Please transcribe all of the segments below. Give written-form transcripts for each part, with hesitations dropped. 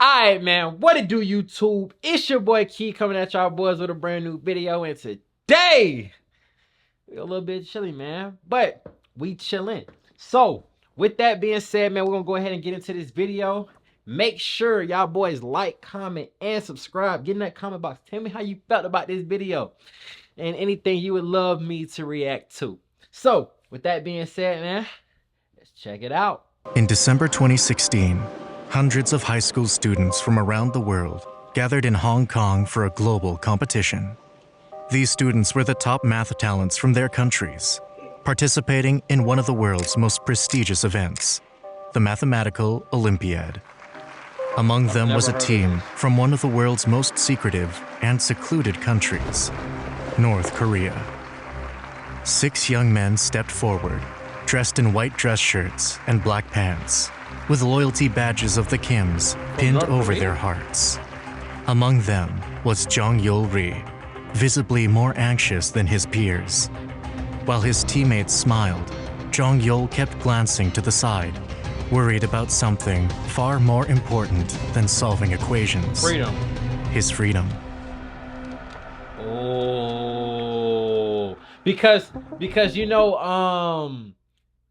Alright, man, what it do, YouTube? It's your boy Key coming at y'all boys with a brand new video, and today we're a little bit chilly, man, but we chilling. So, with that being said, man, we're gonna go ahead and get into this video. Make sure y'all boys like, comment, and subscribe. Get in that comment box. Tell me how you felt about this video and anything you would love me to react to. So, with that being said, man, let's check it out. In December 2016, hundreds of high school students from around the world gathered in Hong Kong for a global competition. These students were the top math talents from their countries, participating in one of the world's most prestigious events, the Mathematical Olympiad. Among them was a team from one of the world's most secretive and secluded countries, North Korea. 6 young men stepped forward, dressed in white dress shirts and black pants, with loyalty badges of the Kims pinned over their hearts. Among them was Jong, visibly more anxious than his peers. While his teammates smiled, Jong kept glancing to the side, worried about something far more important than solving equations. Freedom. His freedom. Oh, because you know,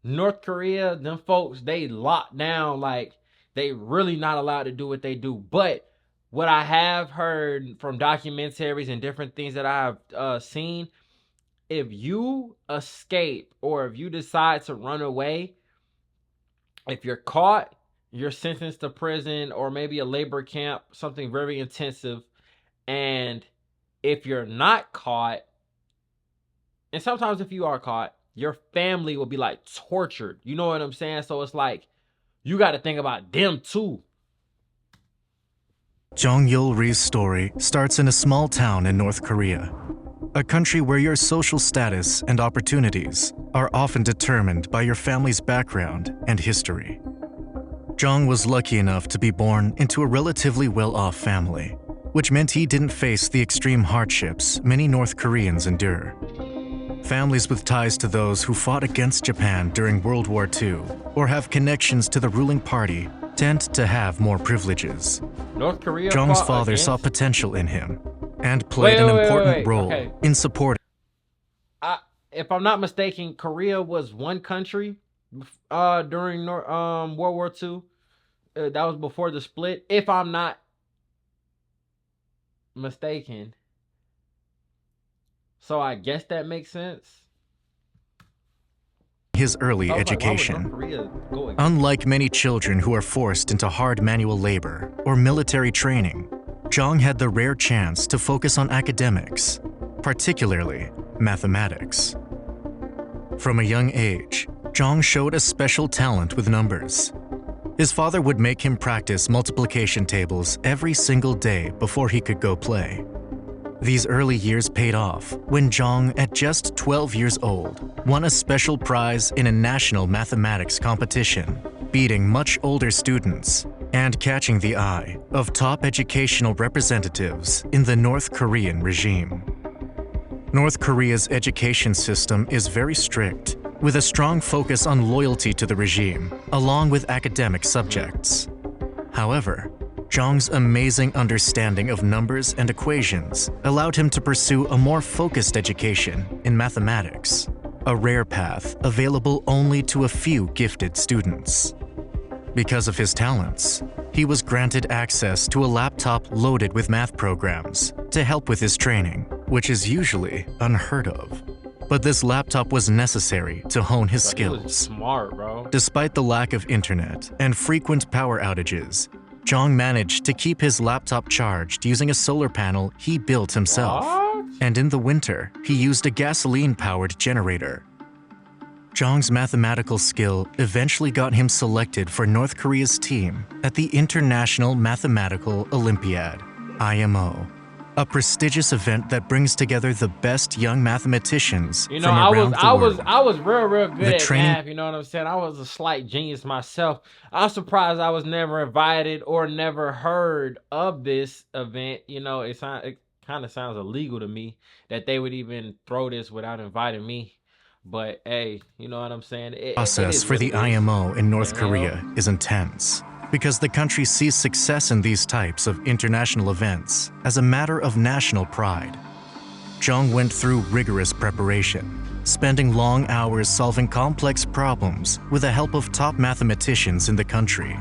North Korea, them folks, they locked down, like they really not allowed to do what they do. But what I have heard from documentaries and different things that I've seen, if you escape or if you decide to run away, if you're caught, you're sentenced to prison or maybe a labor camp, something very intensive. And if you're not caught, and sometimes if you are caught, your family will be like tortured. You know what I'm saying? So it's like, you got to think about them too. Jong Ri's story starts in a small town in North Korea, a country where your social status and opportunities are often determined by your family's background and history. Jong was lucky enough to be born into a relatively well-off family, which meant he didn't face the extreme hardships many North Koreans endure. Families with ties to those who fought against Japan during World War II or have connections to the ruling party tend to have more privileges. North Korea. Jong's father saw potential in him and played an important role in supporting. If I'm not mistaken, Korea was one country during World War II. That was before the split, if I'm not mistaken. So I guess that makes sense. His early education. Unlike many children who are forced into hard manual labor or military training, Jong had the rare chance to focus on academics, particularly mathematics. From a young age, Jong showed a special talent with numbers. His father would make him practice multiplication tables every single day before he could go play. These early years paid off when Jong, at just 12 years old, won a special prize in a national mathematics competition, beating much older students and catching the eye of top educational representatives in the North Korean regime. North Korea's education system is very strict, with a strong focus on loyalty to the regime, along with academic subjects. However, Jong's amazing understanding of numbers and equations allowed him to pursue a more focused education in mathematics, a rare path available only to a few gifted students. Because of his talents, he was granted access to a laptop loaded with math programs to help with his training, which is usually unheard of. But this laptop was necessary to hone his skills. Smart, bro. Despite the lack of internet and frequent power outages, Jong managed to keep his laptop charged using a solar panel he built himself. What? And in the winter, he used a gasoline-powered generator. Jong's mathematical skill eventually got him selected for North Korea's team at the International Mathematical Olympiad, IMO, a prestigious event that brings together the best young mathematicians from around the world. I was real good at math, you know what I'm saying? I was a slight genius myself. I'm surprised I was never invited or never heard of this event. You know, it kind of sounds illegal to me that they would even throw this without inviting me. But hey, you know what I'm saying? The process for the IMO in North Korea is intense. because the country sees success in these types of international events as a matter of national pride. Jong went through rigorous preparation, spending long hours solving complex problems with the help of top mathematicians in the country.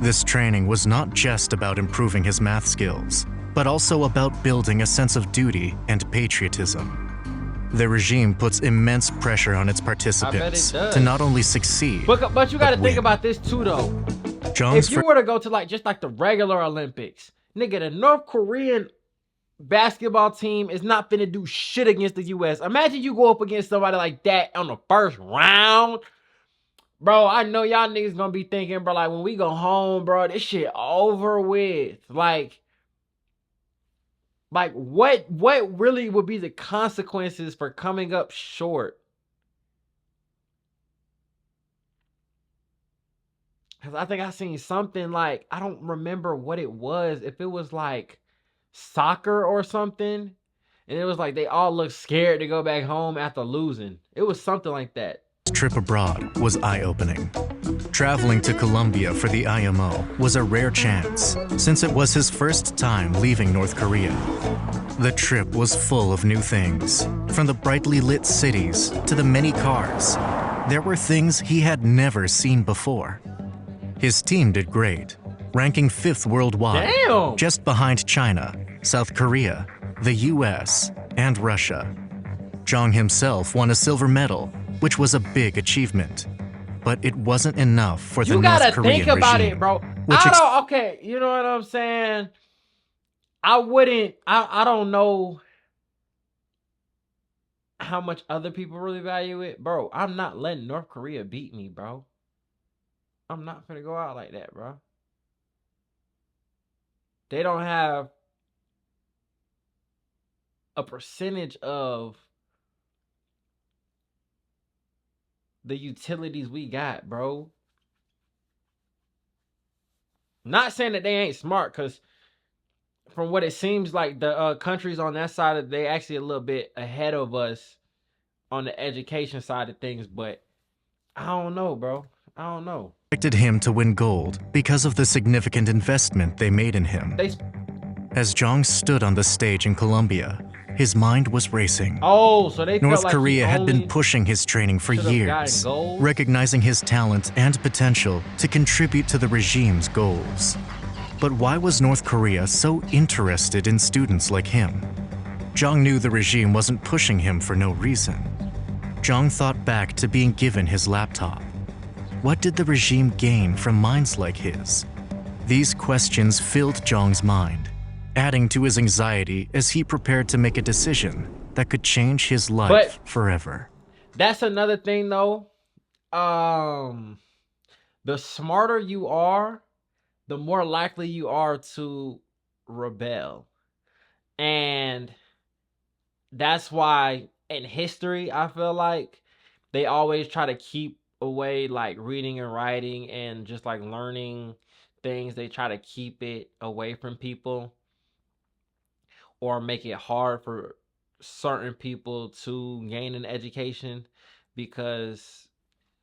This training was not just about improving his math skills, but also about building a sense of duty and patriotism. The regime puts immense pressure on its participants to not only succeed, but you got to think win. about this too, though. Jong's if you were to go to just the regular Olympics, nigga, the North Korean basketball team is not finna do shit against the U.S. Imagine you go up against somebody like that on the first round. Bro, I know y'all niggas gonna be thinking, bro, like when we go home, bro, this shit over with. Like what really would be the consequences for coming up short? Because I think I seen something like, I don't remember what it was. If it was like soccer or something, and it was like they all looked scared to go back home after losing. It was something like that. Trip abroad was eye-opening. Traveling to Colombia for the IMO was a rare chance, since it was his first time leaving North Korea. The trip was full of new things, from the brightly lit cities to the many cars. There were things he had never seen before. His team did great, ranking 5th worldwide, just behind China, South Korea, the US, and Russia. Jong himself won a silver medal, which was a big achievement. But it wasn't enough for the North Korean regime. You gotta think about it, bro. Okay, you know what I'm saying? I don't know how much other people really value it. Bro, I'm not letting North Korea beat me, bro. I'm not gonna go out like that, bro. They don't have a percentage of the utilities we got, bro. Not saying that they ain't smart, because from what it seems like, the countries on that side, they actually a little bit ahead of us on the education side of things, but I don't know, bro. I don't know. Expected him to win gold because of the significant investment they made in him. As Jong stood on the stage in Colombia, his mind was racing. Oh, so they North felt like Korea had been pushing his training for years, recognizing his talent and potential to contribute to the regime's goals. But why was North Korea so interested in students like him? Jong knew the regime wasn't pushing him for no reason. Jong thought back to being given his laptop. What did the regime gain from minds like his? These questions filled Jong's mind, adding to his anxiety as he prepared to make a decision that could change his life forever. That's another thing, though. The smarter you are, the more likely you are to rebel. And that's why in history, I feel like they always try to keep away like reading and writing and just like learning things. They try to keep it away from people or make it hard for certain people to gain an education because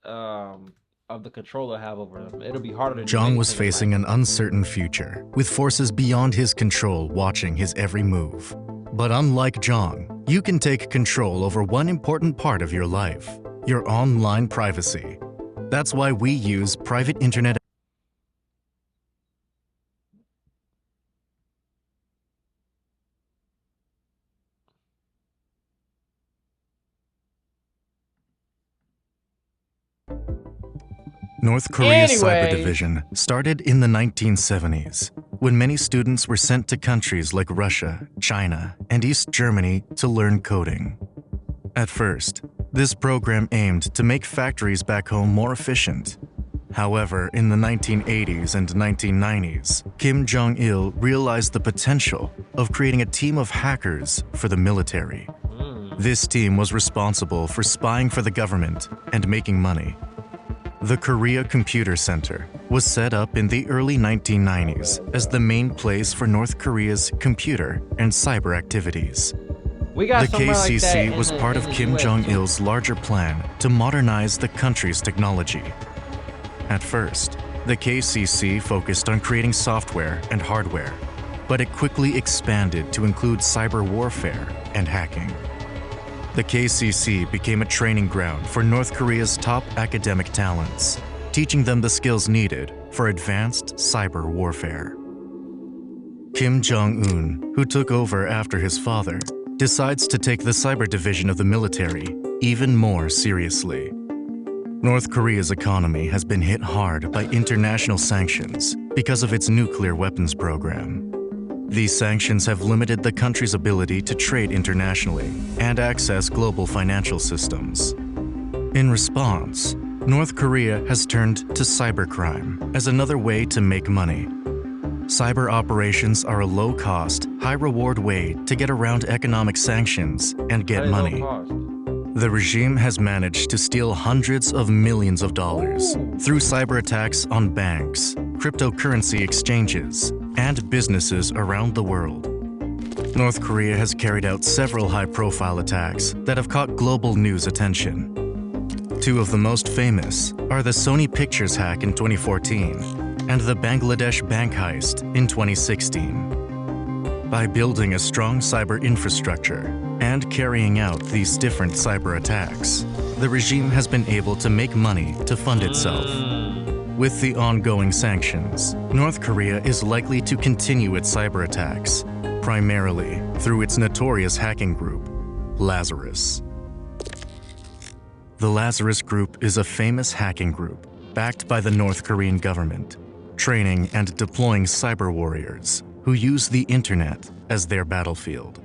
of the control they have over them. It'll be harder to. Jong was facing an uncertain future, with forces beyond his control watching his every move. But unlike Jong, you can take control over one important part of your life: your online privacy. That's why we use private internet. North Korea's cyber division started in the 1970s, when many students were sent to countries like Russia, China, and East Germany to learn coding. At first, this program aimed to make factories back home more efficient. However, in the 1980s and 1990s, Kim Jong-il realized the potential of creating a team of hackers for the military. This team was responsible for spying for the government and making money. The Korea Computer Center was set up in the early 1990s as the main place for North Korea's computer and cyber activities. The KCC was part of Kim Jong-il's larger plan to modernize the country's technology. At first, The KCC focused on creating software and hardware, but it quickly expanded to include cyber warfare and hacking. The KCC became a training ground for North Korea's top academic talents, teaching them the skills needed for advanced cyber warfare. Kim Jong-un, who took over after his father, decides to take the cyber division of the military even more seriously. North Korea's economy has been hit hard by international sanctions because of its nuclear weapons program. These sanctions have limited the country's ability to trade internationally and access global financial systems. In response, North Korea has turned to cybercrime as another way to make money. Cyber operations are a low-cost, high-reward way to get around economic sanctions and get money. The regime has managed to steal hundreds of millions of dollars through cyber attacks on banks, cryptocurrency exchanges, and businesses around the world. North Korea has carried out several high-profile attacks that have caught global news attention. Two of the most famous are the Sony Pictures hack in 2014 and the Bangladesh bank heist in 2016. By building a strong cyber infrastructure and carrying out these different cyber attacks, the regime has been able to make money to fund itself. With the ongoing sanctions, North Korea is likely to continue its cyber attacks, primarily through its notorious hacking group, Lazarus. The Lazarus Group is a famous hacking group backed by the North Korean government, training and deploying cyber warriors who use the internet as their battlefield.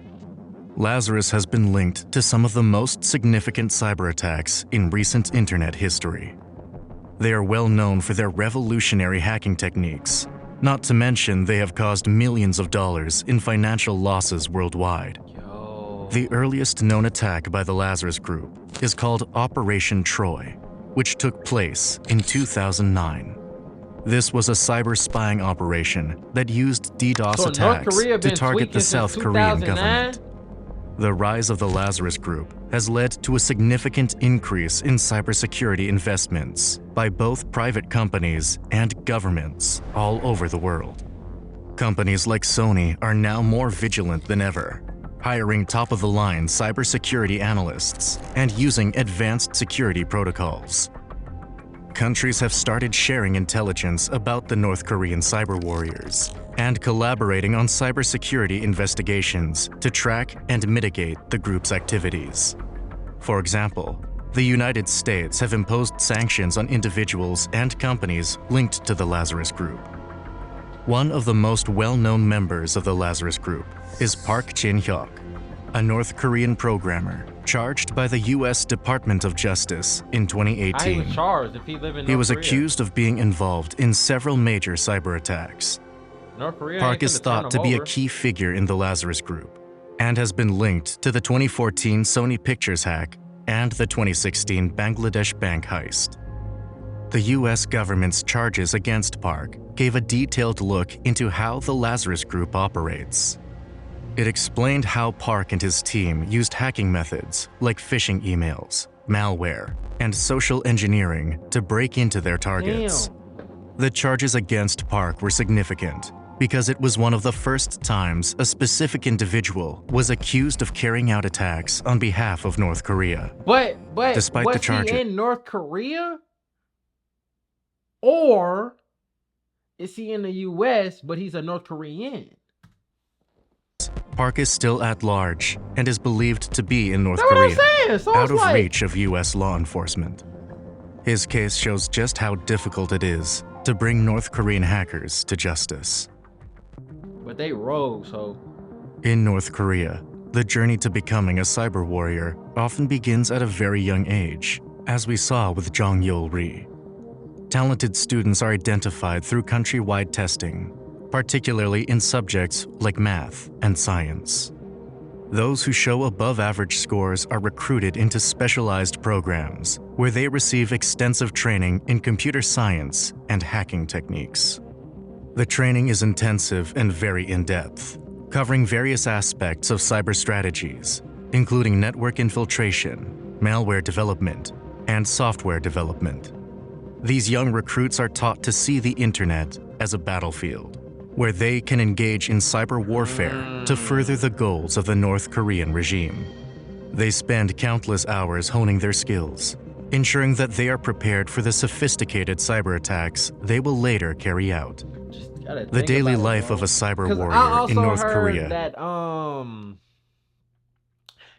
Lazarus has been linked to some of the most significant cyber attacks in recent internet history. They are well known for their revolutionary hacking techniques, not to mention they have caused millions of dollars in financial losses worldwide. The earliest known attack by the Lazarus Group is called Operation Troy, which took place in 2009. This was a cyber spying operation that used DDoS attacks to target the South Korean government. The rise of the Lazarus Group has led to a significant increase in cybersecurity investments by both private companies and governments all over the world. Companies like Sony are now more vigilant than ever, hiring top-of-the-line cybersecurity analysts and using advanced security protocols. Countries have started sharing intelligence about the North Korean cyber warriors and collaborating on cybersecurity investigations to track and mitigate the group's activities. For example, the United States have imposed sanctions on individuals and companies linked to the Lazarus Group. One of the most well-known members of the Lazarus Group is Park Jin-hyuk, a North Korean programmer charged by the U.S. Department of Justice in 2018. He was accused of being involved in several major cyber attacks. Park is thought to be a key figure in the Lazarus Group and has been linked to the 2014 Sony Pictures hack and the 2016 Bangladesh bank heist. The U.S. government's charges against Park gave a detailed look into how the Lazarus Group operates. It explained how Park and his team used hacking methods like phishing emails, malware, and social engineering to break into their targets. The charges against Park were significant because it was one of the first times a specific individual was accused of carrying out attacks on behalf of North Korea. But despite was the charges, he in North Korea? Or is he in the U.S., but he's a North Korean? Park is still at large and is believed to be in North Korea, so out of reach of U.S. law enforcement. His case shows just how difficult it is to bring North Korean hackers to justice. But they rogue, so... In North Korea, the journey to becoming a cyber warrior often begins at a very young age, as we saw with Jong Ri. Talented students are identified through countrywide testing, particularly in subjects like math and science. Those who show above-average scores are recruited into specialized programs where they receive extensive training in computer science and hacking techniques. The training is intensive and very in-depth, covering various aspects of cyber strategies, including network infiltration, malware development, and software development. These young recruits are taught to see the internet as a battlefield, where they can engage in cyber warfare to further the goals of the North Korean regime. They spend countless hours honing their skills, ensuring that they are prepared for the sophisticated cyber attacks they will later carry out. The daily life of a cyber warrior in North Korea. That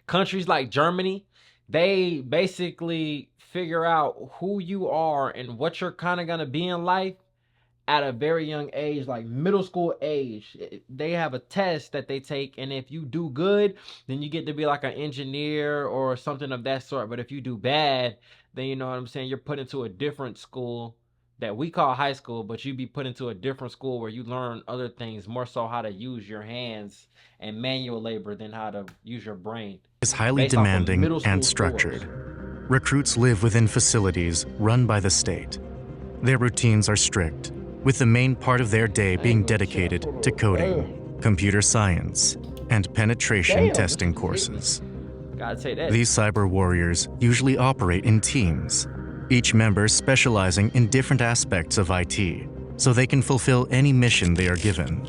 countries like Germany, they basically figure out who you are and what you're kind of gonna be in life at a very young age, like middle school age. They have a test that they take, and if you do good, then you get to be like an engineer or something of that sort. But if you do bad, then you know what I'm saying, you're put into a different school that we call high school, but you be put into a different school where you learn other things, more so how to use your hands and manual labor than how to use your brain. Is highly demanding and structured. Recruits live within facilities run by the state. Their routines are strict, with the main part of their day being dedicated to coding, computer science, and penetration testing courses. These cyber warriors usually operate in teams, each member specializing in different aspects of IT, so they can fulfill any mission they are given.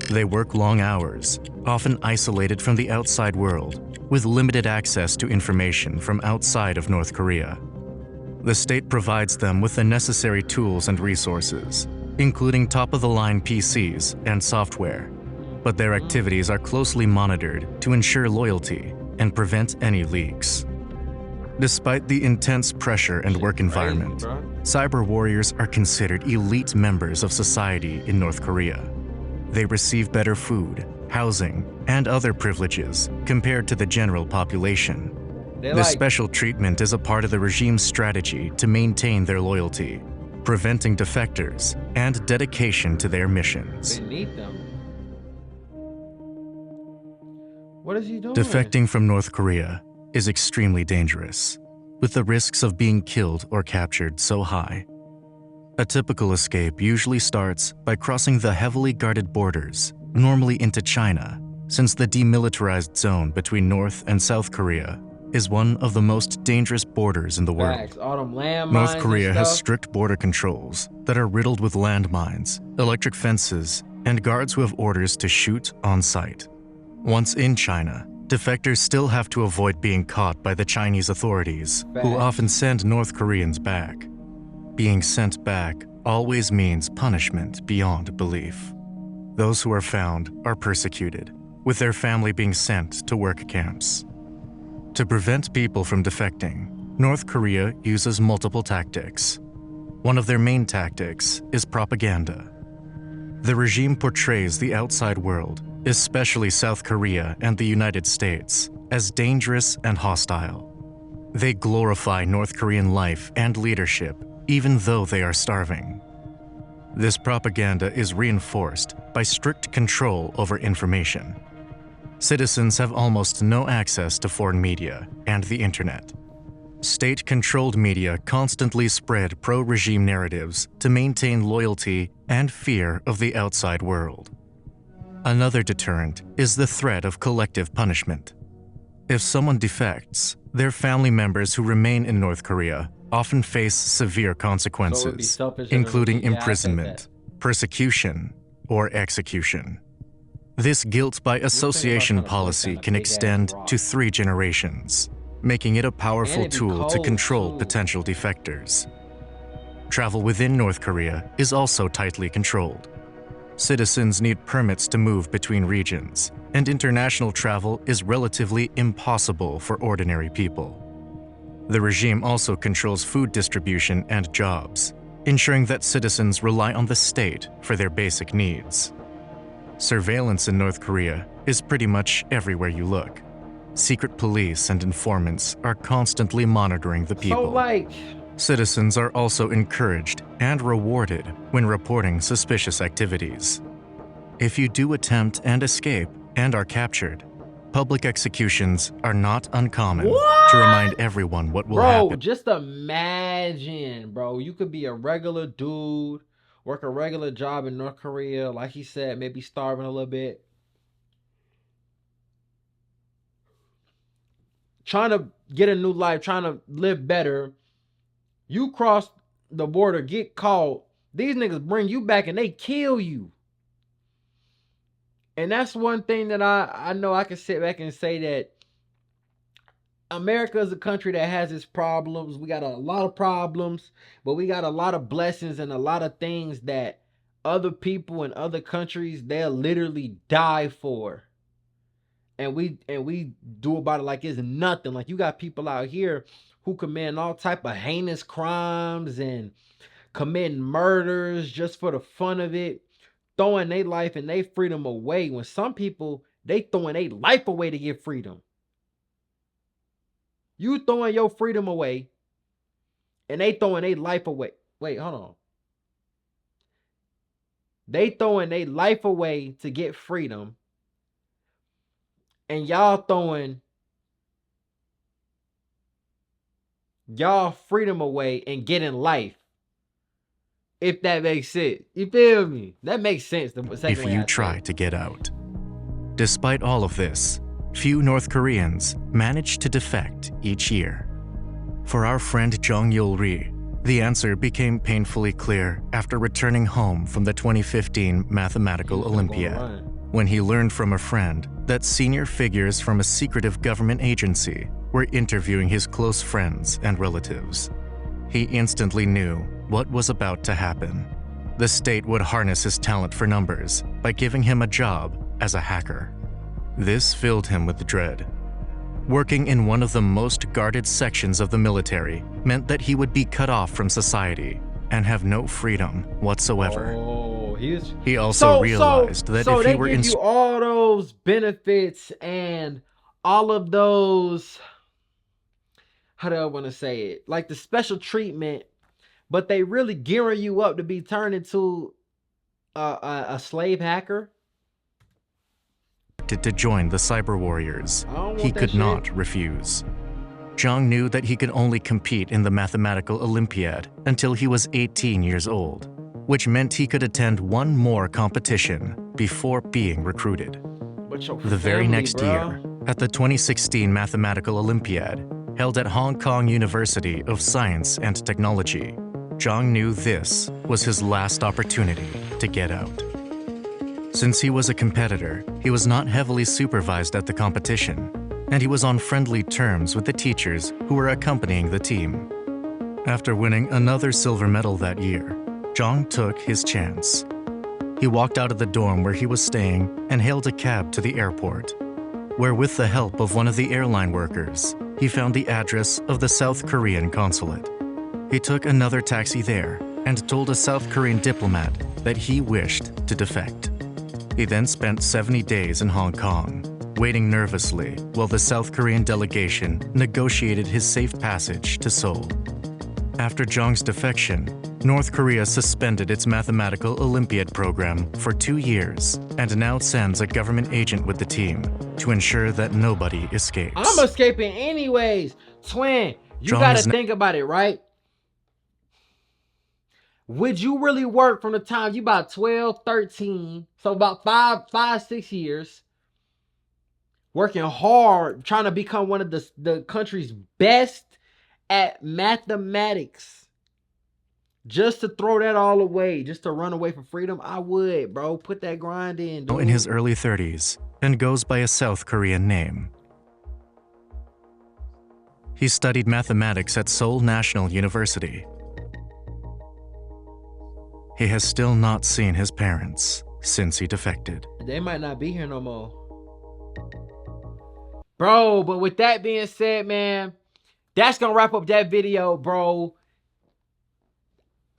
They work long hours, often isolated from the outside world, with limited access to information from outside of North Korea. The state provides them with the necessary tools and resources, including top-of-the-line PCs and software, but their activities are closely monitored to ensure loyalty and prevent any leaks. Despite the intense pressure and work environment, cyber warriors are considered elite members of society in North Korea. They receive better food, housing, and other privileges compared to the general population. This special treatment is a part of the regime's strategy to maintain their loyalty, preventing defectors, and dedication to their missions. They need them. What is he doing? Defecting from North Korea is extremely dangerous, with the risks of being killed or captured so high. A typical escape usually starts by crossing the heavily guarded borders, normally into China, since the demilitarized zone between North and South Korea is one of the most dangerous borders in the world. North Korea has strict border controls that are riddled with landmines, electric fences, and guards who have orders to shoot on sight. Once in China, defectors still have to avoid being caught by the Chinese authorities, who often send North Koreans back. Being sent back always means punishment beyond belief. Those who are found are persecuted, with their family being sent to work camps. To prevent people from defecting, North Korea uses multiple tactics. One of their main tactics is propaganda. The regime portrays the outside world, especially South Korea and the United States, as dangerous and hostile. They glorify North Korean life and leadership, even though they are starving. This propaganda is reinforced by strict control over information. Citizens have almost no access to foreign media and the internet. State-controlled media constantly spread pro-regime narratives to maintain loyalty and fear of the outside world. Another deterrent is the threat of collective punishment. If someone defects, their family members who remain in North Korea often face severe consequences, including imprisonment, persecution, or execution. This guilt by association policy can extend to 3 generations, making it a powerful tool to control potential defectors. Travel within North Korea is also tightly controlled. Citizens need permits to move between regions, and international travel is relatively impossible for ordinary people. The regime also controls food distribution and jobs, ensuring that citizens rely on the state for their basic needs. Surveillance in North Korea is pretty much everywhere you look. Secret police and informants are constantly monitoring the people. Citizens are also encouraged and rewarded when reporting suspicious activities. If you do attempt and escape and are captured, public executions are not uncommon to remind everyone what will happen. Bro, just imagine, bro. You could be a regular dude, work a regular job in North Korea, like he said, maybe starving a little bit, trying to get a new life, trying to live better. You cross the border, get caught, these niggas bring you back and they kill you. And that's one thing that I know I can sit back and say that America is a country that has its problems. We got a lot of problems, but we got a lot of blessings and a lot of things that other people in other countries, they'll literally die for. And we do about it like it's nothing. Like, you got people out here who commit all type of heinous crimes and committing murders just for the fun of it, throwing their life and their freedom away, when some people, they throwing their life away to get freedom. You throwing your freedom away and they throwing their life away. Wait, hold on. They throwing their life away to get freedom, and y'all throwing y'all freedom away and getting life. If that makes sense. You feel me? That makes sense. If you try to get out. Despite all of this, few North Koreans manage to defect each year. For our friend Jong Ri, the answer became painfully clear after returning home from the 2015 Mathematical Olympiad, when he learned from a friend that senior figures from a secretive government agency were interviewing his close friends and relatives. He instantly knew what was about to happen. The state would harness his talent for numbers by giving him a job as a hacker. This filled him with dread. Working in one of the most guarded sections of the military meant that he would be cut off from society and have no freedom whatsoever. Oh, he also realized that if he were in you all those benefits and all of those, how do I want to say it? Like the special treatment, but they really gearing you up to be turned into a slave hacker. To join the cyber warriors, he could not refuse. Jong knew that he could only compete in the Mathematical Olympiad until he was 18 years old, which meant he could attend one more competition before being recruited. The very next year, at the 2016 Mathematical Olympiad, held at Hong Kong University of Science and Technology, Jong knew this was his last opportunity to get out. Since he was a competitor, he was not heavily supervised at the competition, and he was on friendly terms with the teachers who were accompanying the team. After winning another silver medal that year, Jong took his chance. He walked out of the dorm where he was staying and hailed a cab to the airport, where with the help of one of the airline workers, he found the address of the South Korean consulate. He took another taxi there and told a South Korean diplomat that he wished to defect. He then spent 70 days in Hong Kong, waiting nervously while the South Korean delegation negotiated his safe passage to Seoul. After Jong's defection, North Korea suspended its Mathematical Olympiad program for 2 years and now sends a government agent with the team to ensure that nobody escapes. I'm escaping anyways. Twin, you gotta think about it, right? Would you really work from the time you about 12, 13, so about 6 years, working hard, trying to become one of the country's best at mathematics, just to throw that all away, just to run away from freedom? I would, bro. Put that grind in, dude. In his early 30s, and goes by a South Korean name. He studied mathematics at Seoul National University. He has still not seen his parents since he defected. They might not be here no more. Bro, but with that being said, man, that's gonna wrap up that video, bro.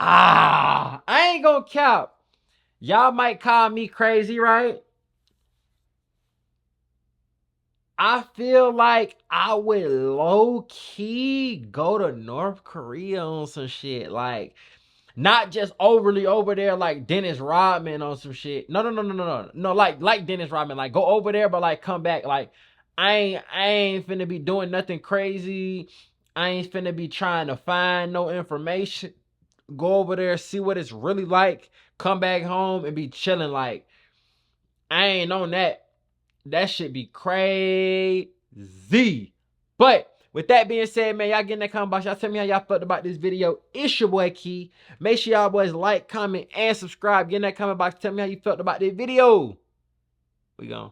I ain't gonna cap. Y'all might call me crazy, right? I feel like I would low-key go to North Korea on some shit. Like, not just overly over there like Dennis Rodman on some shit. No, like Dennis Rodman. Like, go over there, but like come back. Like, I ain't finna be doing nothing crazy. I ain't finna be trying to find no information. Go over there, see what it's really like. Come back home and be chilling. Like, I ain't on that. That shit be crazy. But With that being said, man, y'all get in that comment box. Y'all tell me how y'all felt about this video. It's your boy Key. Make sure y'all boys like, comment, and subscribe. Get in that comment box. Tell me how you felt about this video. We gone.